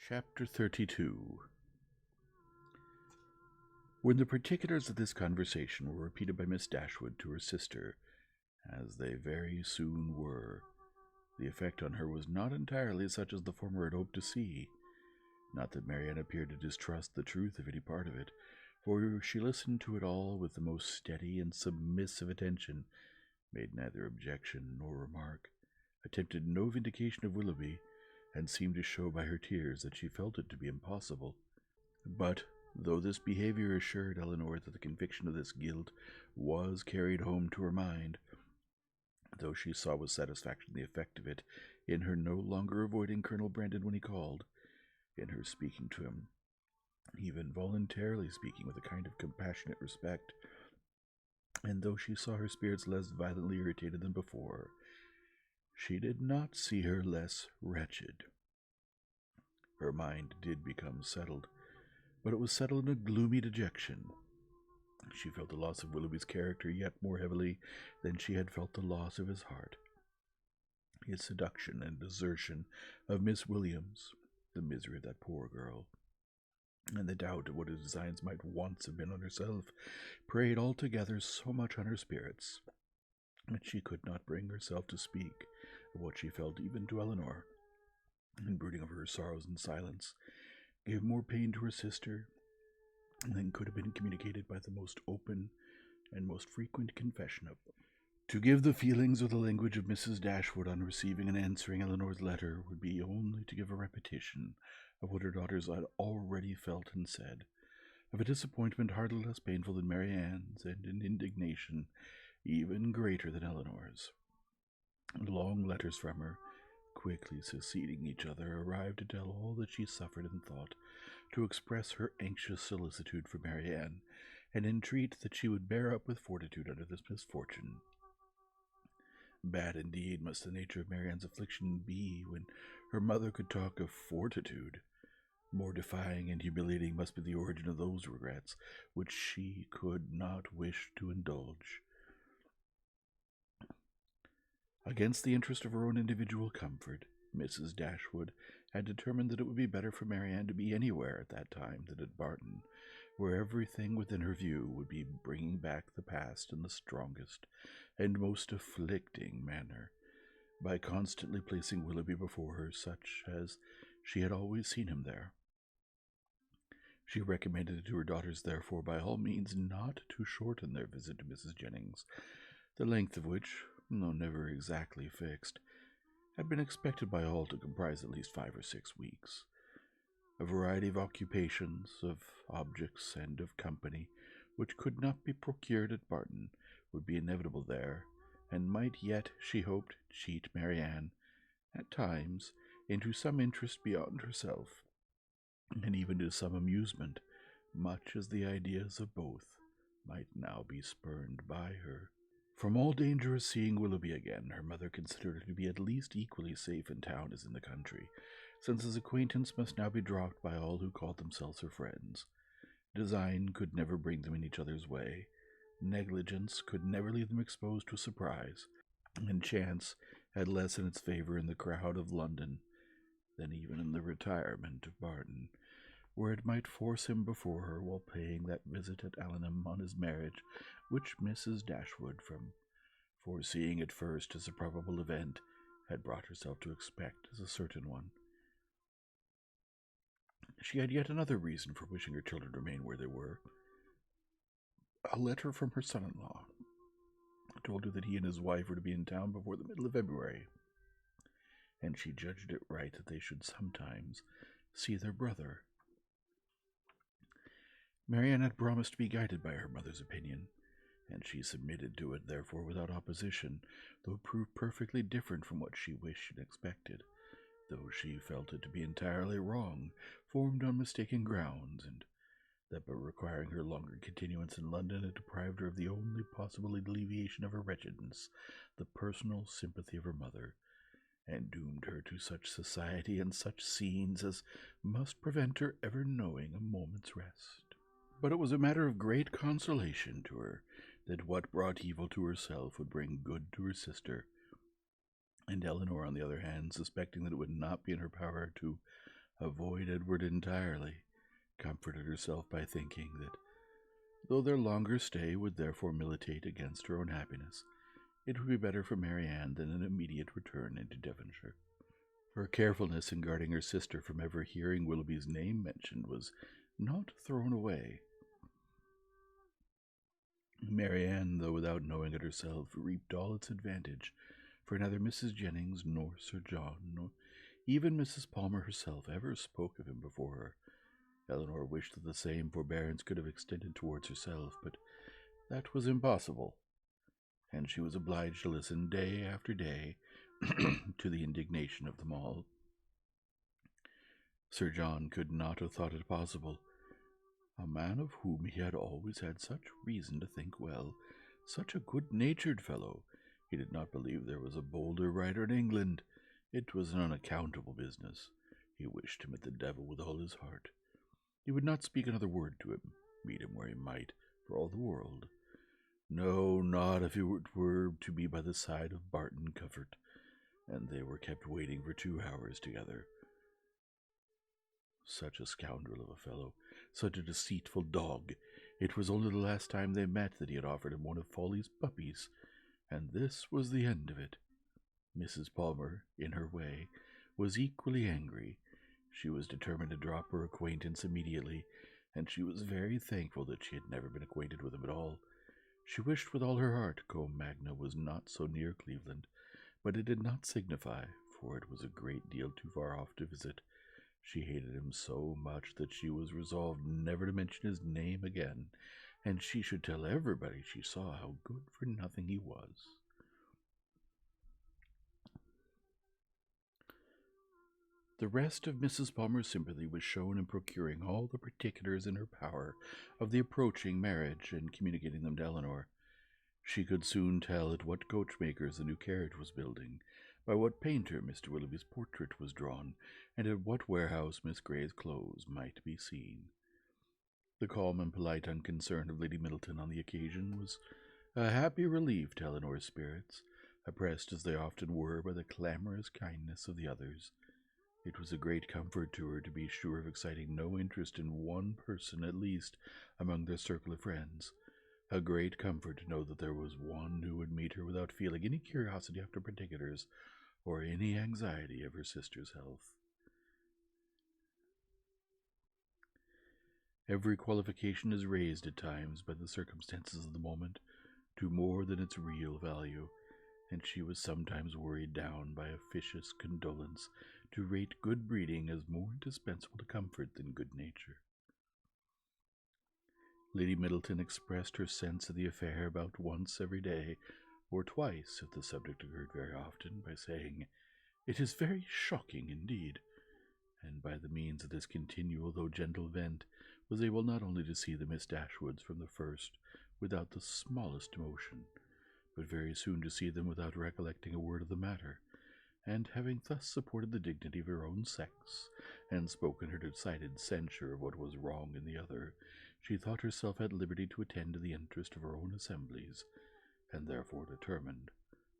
Chapter 32. When the particulars of this conversation were repeated by Miss Dashwood to her sister, as they very soon were, the effect on her was not entirely such as the former had hoped to see. Not that Marianne appeared to distrust the truth of any part of it, for she listened to it all with the most steady and submissive attention, made neither objection nor remark, attempted no vindication of Willoughby, and seemed to show by her tears that she felt it to be impossible. But, though this behavior assured Elinor that the conviction of this guilt was carried home to her mind, though she saw with satisfaction the effect of it in her no longer avoiding Colonel Brandon when he called, in her speaking to him, even voluntarily speaking with a kind of compassionate respect, and though she saw her spirits less violently irritated than before, she did not see her less wretched. Her mind did become settled, but it was settled in a gloomy dejection. She felt the loss of Willoughby's character yet more heavily than she had felt the loss of his heart. His seduction and desertion of Miss Williams, the misery of that poor girl, and the doubt of what his designs might once have been on herself, preyed altogether so much on her spirits that she could not bring herself to speak of what she felt even to Elinor, and brooding over her sorrows in silence, gave more pain to her sister than could have been communicated by the most open and most frequent confession of them. To give the feelings or the language of Mrs. Dashwood on receiving and answering Elinor's letter would be only to give a repetition of what her daughters had already felt and said, of a disappointment hardly less painful than Marianne's, and an indignation even greater than Elinor's. Long letters from her, quickly succeeding each other, arrived to tell all that she suffered and thought, to express her anxious solicitude for Marianne, and entreat that she would bear up with fortitude under this misfortune. Bad indeed must the nature of Marianne's affliction be, when her mother could talk of fortitude. Mortifying and humiliating must be the origin of those regrets which she could not wish to indulge. Against the interest of her own individual comfort, Mrs. Dashwood had determined that it would be better for Marianne to be anywhere at that time than at Barton, where everything within her view would be bringing back the past in the strongest and most afflicting manner, by constantly placing Willoughby before her such as she had always seen him there. She recommended to her daughters, therefore, by all means not to shorten their visit to Mrs. Jennings, the length of which, though never exactly fixed, had been expected by all to comprise at least 5 or 6 weeks. A variety of occupations, of objects, and of company, which could not be procured at Barton, would be inevitable there, and might yet, she hoped, cheat Marianne, at times, into some interest beyond herself, and even to some amusement, much as the ideas of both might now be spurned by her. From all danger of seeing Willoughby again, her mother considered her to be at least equally safe in town as in the country, since his acquaintance must now be dropped by all who called themselves her friends. Design could never bring them in each other's way, negligence could never leave them exposed to a surprise, and chance had less in its favour in the crowd of London than even in the retirement of Barton, where it might force him before her while paying that visit at Allenham on his marriage, which Mrs. Dashwood, from foreseeing at first as a probable event, had brought herself to expect as a certain one. She had yet another reason for wishing her children to remain where they were. A letter from her son-in-law told her that he and his wife were to be in town before the middle of February, and she judged it right that they should sometimes see their brother. Marianne had promised to be guided by her mother's opinion, and she submitted to it, therefore, without opposition, though it proved perfectly different from what she wished and expected, though she felt it to be entirely wrong, formed on mistaken grounds, and that by requiring her longer continuance in London it deprived her of the only possible alleviation of her wretchedness, the personal sympathy of her mother, and doomed her to such society and such scenes as must prevent her ever knowing a moment's rest. But it was a matter of great consolation to her that what brought evil to herself would bring good to her sister, and Elinor, on the other hand, suspecting that it would not be in her power to avoid Edward entirely, comforted herself by thinking that, though their longer stay would therefore militate against her own happiness, it would be better for Marianne than an immediate return into Devonshire. Her carefulness in guarding her sister from ever hearing Willoughby's name mentioned was not thrown away. Marianne, though without knowing it herself, reaped all its advantage, for neither Mrs. Jennings nor Sir John, nor even Mrs. Palmer herself, ever spoke of him before her. Eleanor wished that the same forbearance could have extended towards herself, but that was impossible, and she was obliged to listen day after day to the indignation of them all. Sir John could not have thought it possible. A man of whom he had always had such reason to think well, such a good-natured fellow. He did not believe there was a bolder writer in England. It was an unaccountable business. He wished to meet the devil with all his heart. He would not speak another word to him, meet him where he might, for all the world. No, not if it were to be by the side of Barton Covert, and they were kept waiting for 2 hours together. Such a scoundrel of a fellow, such a deceitful dog. It was only the last time they met that he had offered him one of Folly's puppies, and this was the end of it. Mrs. Palmer, in her way, was equally angry. She was determined to drop her acquaintance immediately, and she was very thankful that she had never been acquainted with him at all. She wished with all her heart Combe Magna was not so near Cleveland, but it did not signify, for it was a great deal too far off to visit. She hated him so much that she was resolved never to mention his name again, and she should tell everybody she saw how good for nothing he was. The rest of Mrs. Palmer's sympathy was shown in procuring all the particulars in her power of the approaching marriage and communicating them to Eleanor. She could soon tell at what coachmaker's the new carriage was building, by what painter Mr. Willoughby's portrait was drawn, and at what warehouse Miss Grey's clothes might be seen. The calm and polite unconcern of Lady Middleton on the occasion was a happy relief to Eleanor's spirits, oppressed as they often were by the clamorous kindness of the others. It was a great comfort to her to be sure of exciting no interest in one person at least among their circle of friends. A great comfort to know that there was one who would meet her without feeling any curiosity after particulars, or any anxiety of her sister's health. Every qualification is raised at times by the circumstances of the moment to more than its real value, and she was sometimes worried down by officious condolence to rate good breeding as more indispensable to comfort than good nature. Lady Middleton expressed her sense of the affair about once every day, or twice if the subject occurred very often, by saying, "It is very shocking indeed," and by the means of this continual though gentle vent was able not only to see the Miss Dashwoods from the first without the smallest emotion, but very soon to see them without recollecting a word of the matter, and having thus supported the dignity of her own sex, and spoken her decided censure of what was wrong in the other, she thought herself at liberty to attend to the interest of her own assemblies, and therefore determined,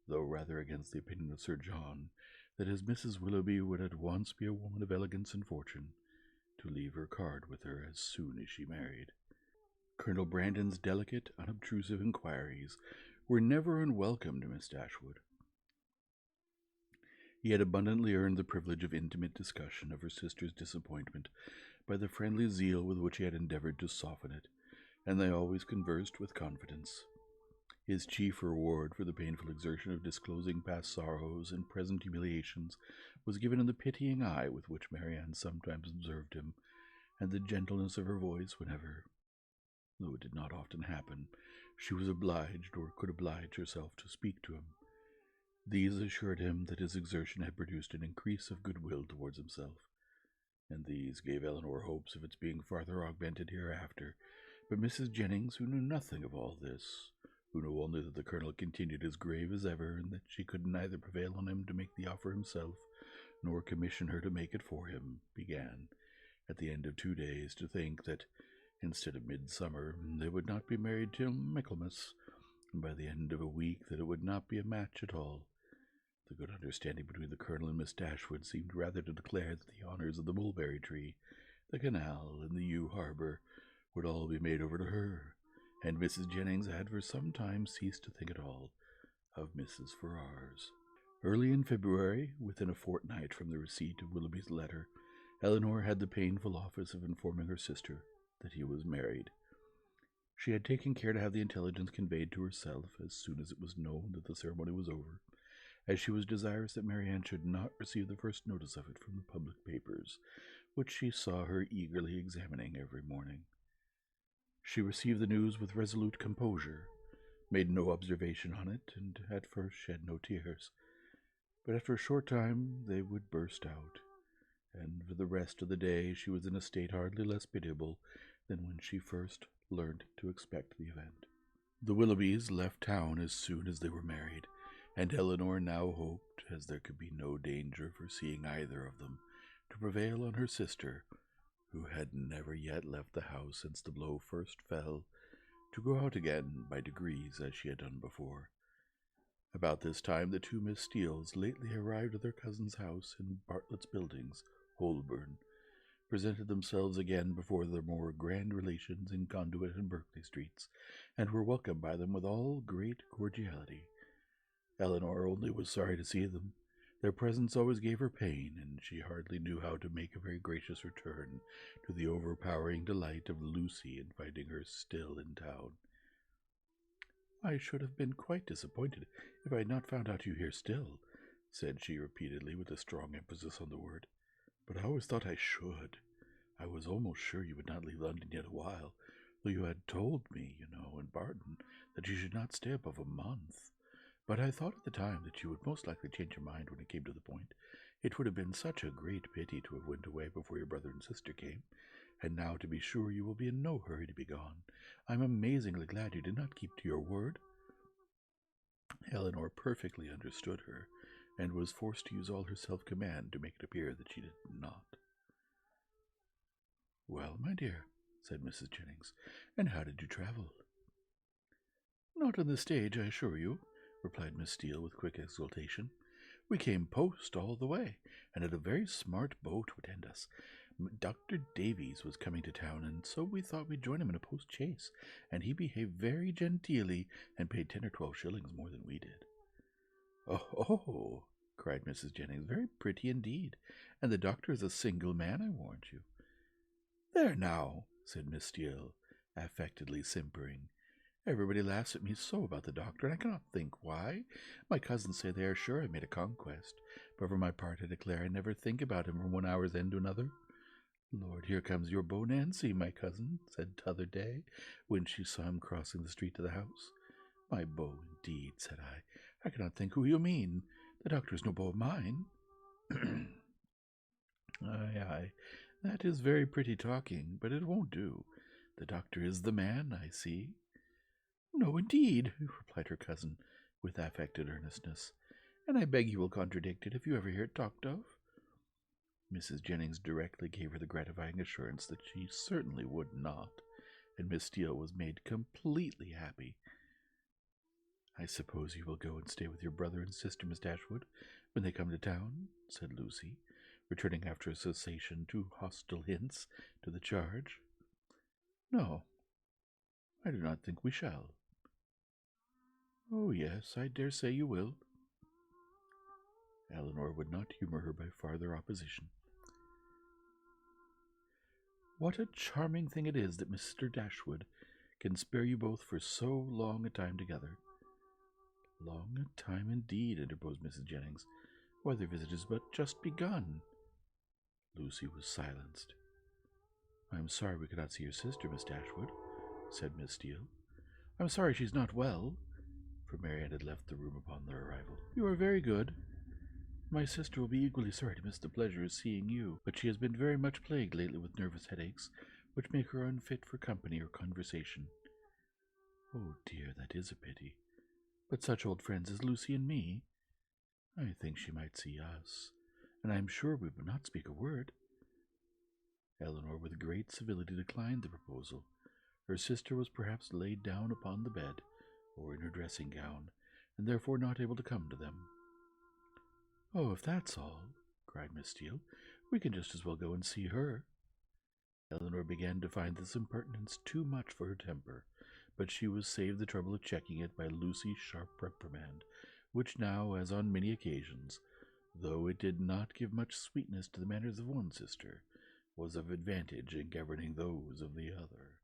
though rather against the opinion of Sir John, that as Mrs. Willoughby would at once be a woman of elegance and fortune, to leave her card with her as soon as she married. Colonel Brandon's delicate, unobtrusive inquiries were never unwelcome to Miss Dashwood. He had abundantly earned the privilege of intimate discussion of her sister's disappointment by the friendly zeal with which he had endeavored to soften it, and they always conversed with confidence. His chief reward for the painful exertion of disclosing past sorrows and present humiliations was given in the pitying eye with which Marianne sometimes observed him, and the gentleness of her voice whenever, though it did not often happen, she was obliged or could oblige herself to speak to him. These assured him that his exertion had produced an increase of goodwill towards himself, and these gave Eleanor hopes of its being farther augmented hereafter. But Mrs. Jennings, who knew nothing of all this, who knew only that the colonel continued as grave as ever, and that she could neither prevail on him to make the offer himself, nor commission her to make it for him, began, at the end of 2 days, to think that, instead of midsummer, they would not be married till Michaelmas, and by the end of a week that it would not be a match at all. The good understanding between the Colonel and Miss Dashwood seemed rather to declare that the honors of the mulberry tree, the canal, and the yew harbor would all be made over to her, and Mrs. Jennings had for some time ceased to think at all of Mrs. Ferrars. Early in February, within a fortnight from the receipt of Willoughby's letter, Elinor had the painful office of informing her sister that he was married. She had taken care to have the intelligence conveyed to herself as soon as it was known that the ceremony was over, as she was desirous that Marianne should not receive the first notice of it from the public papers, which she saw her eagerly examining every morning. She received the news with resolute composure, made no observation on it, and at first shed no tears. But after a short time they would burst out, and for the rest of the day she was in a state hardly less pitiable than when she first learned to expect the event. The Willoughbys left town as soon as they were married, and Elinor now hoped, as there could be no danger for seeing either of them, to prevail on her sister, who had never yet left the house since the blow first fell, to go out again by degrees as she had done before. About this time the two Miss Steeles, lately arrived at their cousin's house in Bartlett's Buildings, Holborn, presented themselves again before their more grand relations in Conduit and Berkeley Streets, and were welcomed by them with all great cordiality. Elinor only was sorry to see them. Their presence always gave her pain, and she hardly knew how to make a very gracious return to the overpowering delight of Lucy in finding her still in town. "I should have been quite disappointed if I had not found out you here still," said she repeatedly, with a strong emphasis on the word. "But I always thought I should. I was almost sure you would not leave London yet a while, though you had told me, in Barton, that you should not stay above a month. But I thought at the time that you would most likely change your mind when it came to the point. It would have been such a great pity to have went away before your brother and sister came, and now to be sure you will be in no hurry to be gone. I'm amazingly glad you did not keep to your word." Elinor perfectly understood her, and was forced to use all her self-command to make it appear that she did not. "Well, my dear," said Mrs. Jennings, "and how did you travel?" "Not on the stage, I assure you," replied Miss Steele with quick exultation. "We came post all the way, and had a very smart beau to attend us. Dr. Davies was coming to town, and so we thought we'd join him in a post-chaise, and he behaved very genteelly, and paid 10 or 12 shillings more than we did." "Oh," cried Mrs. Jennings, "very pretty indeed, and the doctor is a single man, I warrant you." "There now," said Miss Steele, affectedly simpering. "Everybody laughs at me so about the doctor, and I cannot think why. My cousins say they are sure I made a conquest, but for my part I declare I never think about him from one hour's end to another. Lord, here comes your beau Nancy, my cousin," said t'other day, when she saw him crossing the street to the house. "My beau, indeed," said I. "I cannot think who you mean. The doctor is no beau of mine." Aye, that is very pretty talking, but it won't do. The doctor is the man, I see." "No, indeed," replied her cousin, with affected earnestness, "and I beg you will contradict it if you ever hear it talked of." Mrs. Jennings directly gave her the gratifying assurance that she certainly would not, and Miss Steele was made completely happy. "I suppose you will go and stay with your brother and sister, Miss Dashwood, when they come to town?" said Lucy, returning after a cessation to hostile hints to the charge. "No, I do not think we shall." "Oh, yes, I dare say you will." Elinor would not humour her by farther opposition. "What a charming thing it is that Mr. Dashwood can spare you both for so long a time together." "Long a time indeed," interposed Mrs. Jennings. "Why, their visit is but just begun." Lucy was silenced. "I am sorry we could not see your sister, Miss Dashwood," said Miss Steele. "I'm sorry she's not well," for Marianne had left the room upon their arrival. "You are very good. My sister will be equally sorry to miss the pleasure of seeing you, but she has been very much plagued lately with nervous headaches, which make her unfit for company or conversation." "Oh dear, that is a pity. But such old friends as Lucy and me. I think she might see us, and I am sure we would not speak a word." Elinor with great civility declined the proposal. Her sister was perhaps laid down upon the bed, or in her dressing-gown, and therefore not able to come to them. "Oh, if that's all," cried Miss Steele, "we can just as well go and see her." Eleanor began to find this impertinence too much for her temper, but she was saved the trouble of checking it by Lucy's sharp reprimand, which now, as on many occasions, though it did not give much sweetness to the manners of one sister, was of advantage in governing those of the other.